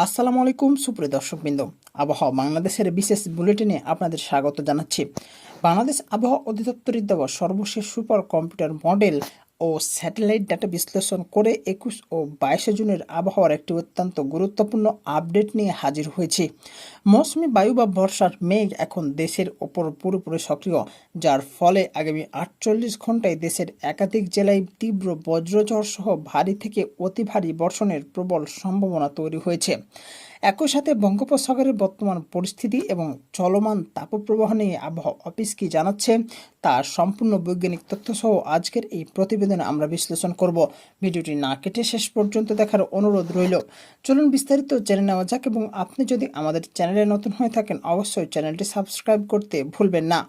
আসসালামু আলাইকুম সুপ্রিয় দর্শকবৃন্দ। আবহাওয়া বাংলাদেশের বিশেষ বুলেটিনে আপনাদের স্বাগত জানাচ্ছি। বাংলাদেশ আবহাওয়া অধিদপ্তরের দেওয়া সর্বশেষ সুপার কম্পিউটার মডেল ও স্যাটেলাইট ডাটা বিশ্লেষণ করে 21 ও 22 জুনের আবহাওয়ার একটি অত্যন্ত গুরুত্বপূর্ণ আপডেট নিয়ে হাজির হয়েছে। মৌসুমি বায়ু বা বর্ষার মেঘ এখন দেশের ওপর পুরোপুরি সক্রিয়, যার ফলে আগামী 48 ঘন্টায় দেশের একাধিক জেলায় তীব্র বজ্রঝড় সহ ভারী থেকে অতি ভারী বর্ষণের প্রবল সম্ভাবনা তৈরি হয়েছে। একই সাথে বঙ্গোপসাগরের বর্তমান পরিস্থিতি এবং চলমান তাপপ্রবাহ নিয়ে আবহাওয়া অফিস কি জানাচ্ছে তা সম্পূর্ণ বৈজ্ঞানিক তথ্যসহ আজকের এই প্রতিবেদনে আমরা বিশ্লেষণ করব। ভিডিওটি না কেটে শেষ পর্যন্ত দেখার অনুরোধ রইল। চলুন বিস্তারিত জেনে নেওয়া যাক, এবং আপনি যদি আমাদের চ্যানেলে নতুন হয়ে থাকেন অবশ্যই চ্যানেলটি সাবস্ক্রাইব করতে ভুলবেন না।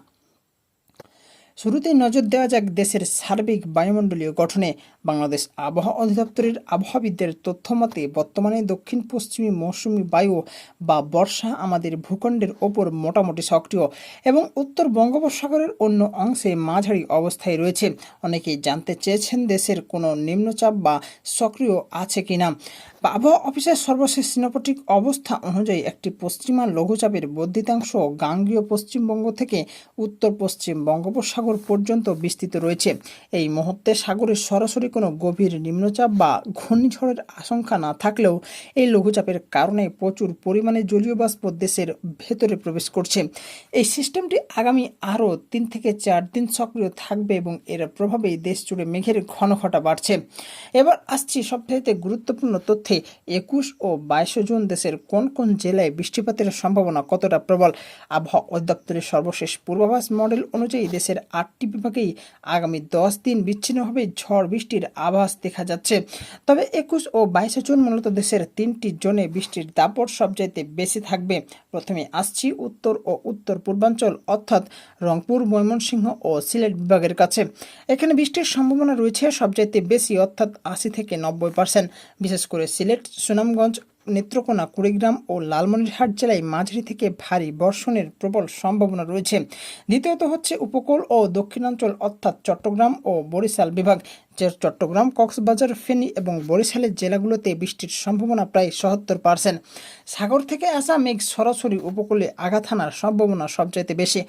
শুরুতেই নজর দেওয়া যাক দেশের সার্বিক বায়ুমণ্ডলীয় গঠনে। বাংলাদেশ আবহাওয়া অধিদপ্তরের আবহাওয়াবিদদের তথ্য মতে বর্তমানে দক্ষিণ পশ্চিমী মৌসুমি বায়ু বা বর্ষা আমাদের ভূখণ্ডের ওপর মোটামুটি সক্রিয় এবং উত্তর বঙ্গোপসাগরের অন্য অংশে মাঝারি অবস্থায় রয়েছে। অনেকেই জানতে চেয়েছেন দেশের কোনো নিম্নচাপ বা সক্রিয় আছে কিনা। আবহাওয়া অফিসের সর্বশেষ সিনোপটিক অবস্থা অনুযায়ী একটি পশ্চিমা লঘুচাপের বর্ধিতাংশ গাঙ্গীয় পশ্চিমবঙ্গ থেকে উত্তর পশ্চিম বঙ্গোপসাগর পর্যন্ত বিস্তৃত রয়েছে। এই মুহূর্তে সাগরের সরাসরি কোনো গভীর নিম্নচাপ বা ঘূর্ণিঝড়ের আশঙ্কা না থাকলেও এই লঘুচাপের কারণে প্রচুর পরিমাণে জলীয় বাষ্প দেশের ভেতরে প্রবেশ করছে। এই সিস্টেমটি আগামী আরও 3 থেকে 4 দিন সক্রিয় থাকবে এবং এর প্রভাবেই দেশ জুড়ে মেঘের ঘনঘটা বাড়ছে। এবার আসছি সবচাইতে গুরুত্বপূর্ণ তথ্যে। 21 ও 22 জুন দেশের কোন কোন জেলায় বৃষ্টিপাতের সম্ভাবনা কতটা প্রবল। আবহাওয়া অধিদপ্তরের সর্বশেষ পূর্বাভাস মডেল অনুযায়ী দেশের 8টি বিভাগেই আগামী 10 দিন বিচ্ছিন্নভাবে ঝড় বৃষ্টির আভাস দেখা যাচ্ছে। তবে 21 ও 22 জুন মূলত দেশের 3টি জোনে বৃষ্টির দাপট সবচাইতে বেশি থাকবে। প্রথমে আসছি উত্তর ও উত্তর পূর্বাঞ্চল, অর্থাৎ রংপুর, ময়মনসিংহ ও সিলেট বিভাগের কাছে। এখানে বৃষ্টির সম্ভাবনা রয়েছে সবচাইতে বেশি, অর্থাৎ 80 থেকে 90%। বিশেষ করে সিলেট, সুনামগঞ্জ, নেত্রকোনা, কুড়িগ্রাম ও লালমনিরহাট জেলায় মাঝারি থেকে ভারী বর্ষণের প্রবল সম্ভাবনা রয়েছে। দ্বিতীয়ত হচ্ছে উপকূল ও দক্ষিণাঞ্চল, অর্থাৎ চট্টগ্রাম ও বরিশাল বিভাগ। যে চট্টগ্রাম, কক্সবাজার, ফেনী এবং বরিশালের জেলাগুলোতে বৃষ্টির সম্ভাবনা প্রায় 77%। সাগর থেকে আসা মেঘ সরাসরি উপকূলে আঘাত হানার সম্ভাবনা সবচাইতে বেশি।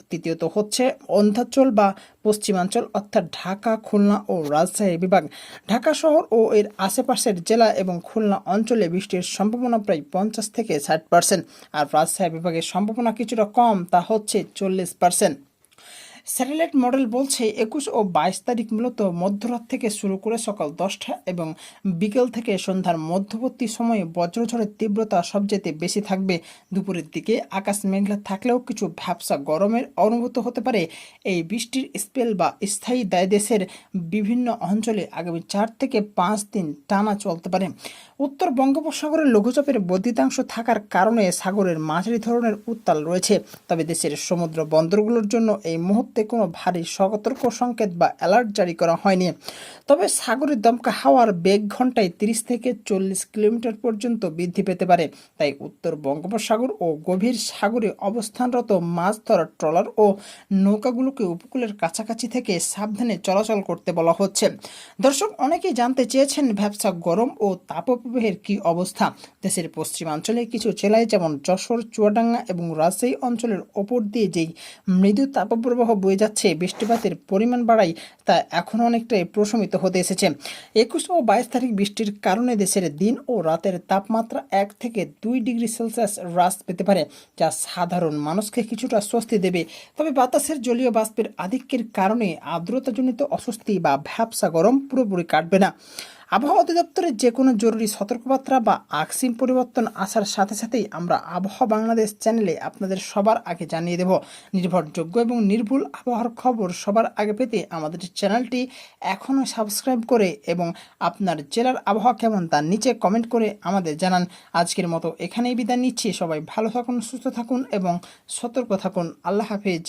তৃতীয়ত হচ্ছে অন্ধ্রাঞ্চল বা পশ্চিমাঞ্চল, অর্থাৎ ঢাকা, খুলনা ও রাজশাহী বিভাগ। ঢাকা শহর ও এর আশেপাশের জেলা এবং খুলনা অঞ্চলে বৃষ্টির সম্ভাবনা প্রায় 50 থেকে 60%, আর রাজশাহী বিভাগের সম্ভাবনা কিছুটা কম, তা হচ্ছে 40%। স্যাটেলাইট মডেল বলছে 21 ও 22 তারিখ মূলত মধ্যরাত থেকে শুরু করে সকাল 10টা এবং বিকেল থেকে সন্ধ্যার মধ্যবর্তী সময়ে বজ্রঝড়ের তীব্রতা সবচেয়ে বেশি থাকবে। দুপুরের দিকে আকাশ মেঘলা থাকলেও কিছু ভ্যাপসা গরমের অনুভূত হতে পারে। এই বৃষ্টির স্পেল বা স্থায়ী দায় দেশের বিভিন্ন অঞ্চলে আগামী 4 থেকে 5 দিন টানা চলতে পারে। উত্তর বঙ্গোপসাগরের লঘুচাপের বর্ধিতাংশ থাকার কারণে সাগরের মাঝারি ধরনের উত্তাল রয়েছে। তবে দেশের সমুদ্র বন্দরগুলোর জন্য এই মুহূর্তে কোনো ভারী সতর্ক সংকেত বা অ্যালার্ট জারি করা হয়নি। তবে সাগরের দমকা হাওয়ার বেগ ঘন্টায় 30 থেকে 40 কিলোমিটার পর্যন্ত বৃদ্ধি পেতে পারে। তাই উত্তর বঙ্গোপসাগর ও গভীর সাগরে অবস্থানরত মাছ ধরার ট্রলার ও নৌকাগুলোকে উপকূলের কাছাকাছি থেকে সাবধানে চলাচল করতে বলা হচ্ছে। দর্শক, অনেকেই জানতে চেয়েছেন ভ্যাপসা গরম ও তাপপ্রবাহের কি অবস্থা। দেশের পশ্চিমাঞ্চলে কিছু জেলায় যেমন যশোর, চুয়াডাঙ্গা এবং রাজশাহী অঞ্চলের ওপর দিয়ে যেই মৃদু তাপপ্রবাহ বয়ে যাচ্ছে, বৃষ্টিপাতের পরিমাণ বাড়ায় তা এখন অনেকটাই প্রশমিত হতে এসেছে। 21 ও 22 তারিখ বৃষ্টির কারণে দেশের দিন ও রাতের তাপমাত্রা 1 থেকে 2 ডিগ্রি সেলসিয়াস হ্রাস পেতে পারে, যা সাধারণ মানুষকে কিছুটা স্বস্তি দেবে। তবে বাতাসের জলীয় বাষ্পের আধিক্যের কারণে আর্দ্রতাজনিত অস্বস্তি বা ভ্যাপসা গরম পুরোপুরি কাটবে না। আবহাওয়া অধিদপ্তরের যে কোনো জরুরি সতর্কবার্তা বা আকস্মিক পরিবর্তন আসার সাথে সাথেই আমরা আবহাওয়া বাংলাদেশ চ্যানেলে আপনাদের সবার আগে জানিয়ে দেব। নির্ভরযোগ্য এবং নির্ভুল আবহাওয়ার খবর সবার আগে পেতে আমাদের চ্যানেলটি এখনও সাবস্ক্রাইব করে এবং আপনার জেলার আবহাওয়া কেমন তা নিচে কমেন্ট করে আমাদের জানান। আজকের মতো এখানেই বিদায় নিচ্ছি। সবাই ভালো থাকুন, সুস্থ থাকুন এবং সতর্ক থাকুন। আল্লাহ হাফেজ।